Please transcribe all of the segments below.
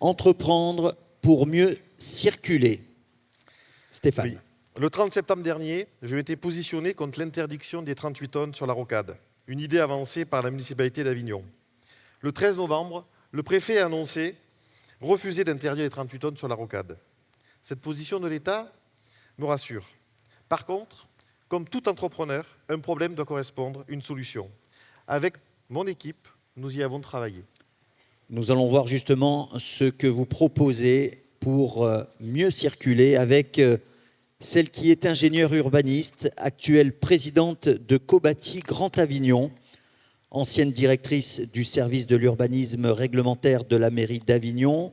Entreprendre pour mieux circuler. Stéphane. Oui. Le 30 septembre dernier, je m'étais positionné contre l'interdiction des 38 tonnes sur la rocade, une idée avancée par la municipalité d'Avignon. Le 13 novembre, le préfet a annoncé refuser d'interdire les 38 tonnes sur la rocade. Cette position de l'État me rassure. Par contre, comme tout entrepreneur, un problème doit correspondre à une solution. Avec mon équipe, nous y avons travaillé. Nous allons voir justement ce que vous proposez pour mieux circuler avec celle qui est ingénieure urbaniste, actuelle présidente de Cobati Grand Avignon, ancienne directrice du service de l'urbanisme réglementaire de la mairie d'Avignon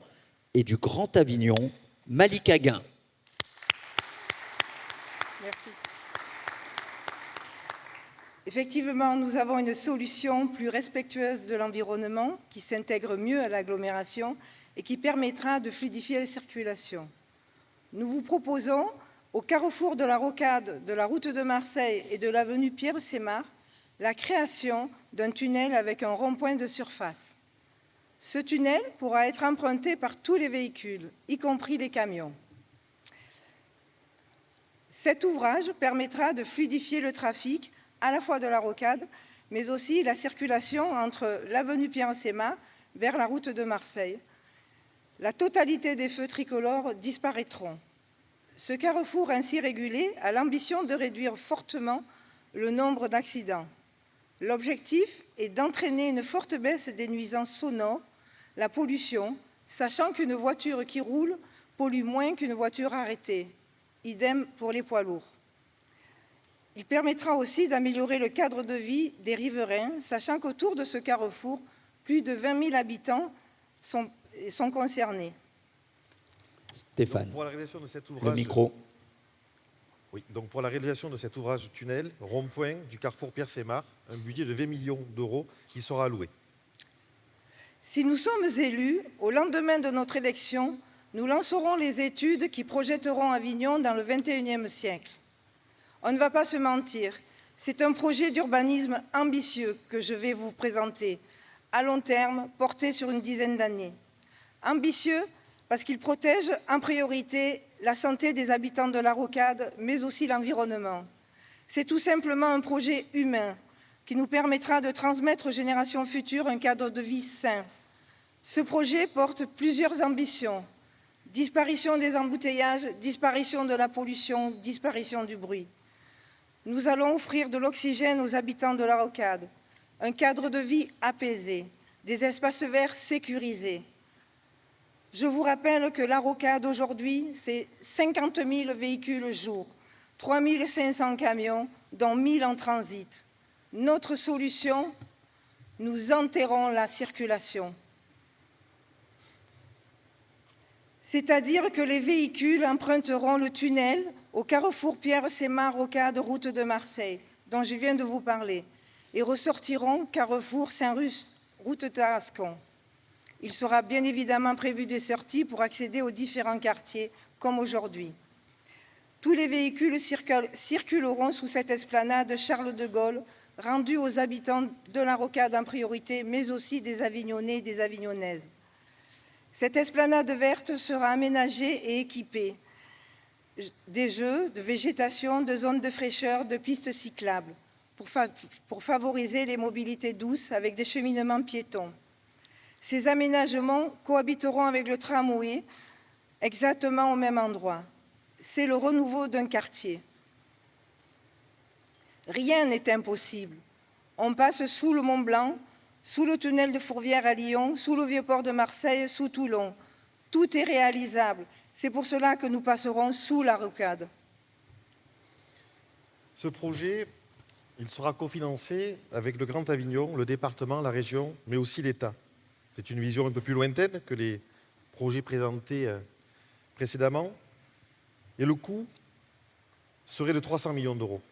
et du Grand Avignon, Malika Guin. Merci. Effectivement, nous avons une solution plus respectueuse de l'environnement, qui s'intègre mieux à l'agglomération et qui permettra de fluidifier la circulation. Nous vous proposons, au carrefour de la rocade, de la route de Marseille et de l'avenue Pierre-Sémar, la création d'un tunnel avec un rond-point de surface. Ce tunnel pourra être emprunté par tous les véhicules, y compris les camions. Cet ouvrage permettra de fluidifier le trafic à la fois de la rocade, mais aussi la circulation entre l'avenue Pierre-Sémar vers la route de Marseille. La totalité des feux tricolores disparaîtront. Ce carrefour ainsi régulé a l'ambition de réduire fortement le nombre d'accidents. L'objectif est d'entraîner une forte baisse des nuisances sonores, la pollution, sachant qu'une voiture qui roule pollue moins qu'une voiture arrêtée. Idem pour les poids lourds. Il permettra aussi d'améliorer le cadre de vie des riverains, sachant qu'autour de ce carrefour, plus de 20 000 habitants sont concernés. Stéphane, pour la réalisation de cet ouvrage, le micro. Oui, donc pour la réalisation de cet ouvrage tunnel, rond-point du carrefour Pierre-Sémar, un budget de 20 millions d'euros qui sera alloué. Si nous sommes élus, au lendemain de notre élection, nous lancerons les études qui projetteront Avignon dans le XXIe siècle. On ne va pas se mentir, c'est un projet d'urbanisme ambitieux que je vais vous présenter, à long terme, porté sur une dizaine d'années. Ambitieux parce qu'il protège en priorité la santé des habitants de la rocade, mais aussi l'environnement. C'est tout simplement un projet humain qui nous permettra de transmettre aux générations futures un cadre de vie sain. Ce projet porte plusieurs ambitions. Disparition des embouteillages, disparition de la pollution, disparition du bruit. Nous allons offrir de l'oxygène aux habitants de la rocade, un cadre de vie apaisé, des espaces verts sécurisés. Je vous rappelle que la rocade aujourd'hui, c'est 50 000 véhicules jour, 3 500 camions, dont 1 000 en transit. Notre solution, nous enterrons la circulation. C'est-à-dire que les véhicules emprunteront le tunnel au carrefour Pierre-Sémar, rocade, route de Marseille, dont je viens de vous parler, et ressortiront carrefour Saint-Rust, route Tarascon. Il sera bien évidemment prévu des sorties pour accéder aux différents quartiers, comme aujourd'hui. Tous les véhicules circuleront sous cette esplanade Charles de Gaulle, rendue aux habitants de la rocade en priorité, mais aussi des Avignonnais et des Avignonnaises. Cette esplanade verte sera aménagée et équipée des jeux, de végétation, de zones de fraîcheur, de pistes cyclables, pour favoriser les mobilités douces avec des cheminements piétons. Ces aménagements cohabiteront avec le tramway exactement au même endroit. C'est le renouveau d'un quartier. Rien n'est impossible. On passe sous le Mont Blanc, sous le tunnel de Fourvière à Lyon, sous le Vieux-Port de Marseille, sous Toulon. Tout est réalisable. C'est pour cela que nous passerons sous la rocade. Ce projet, il sera cofinancé avec le Grand Avignon, le département, la région, mais aussi l'État. C'est une vision un peu plus lointaine que les projets présentés précédemment. Et le coût serait de 300 millions d'euros.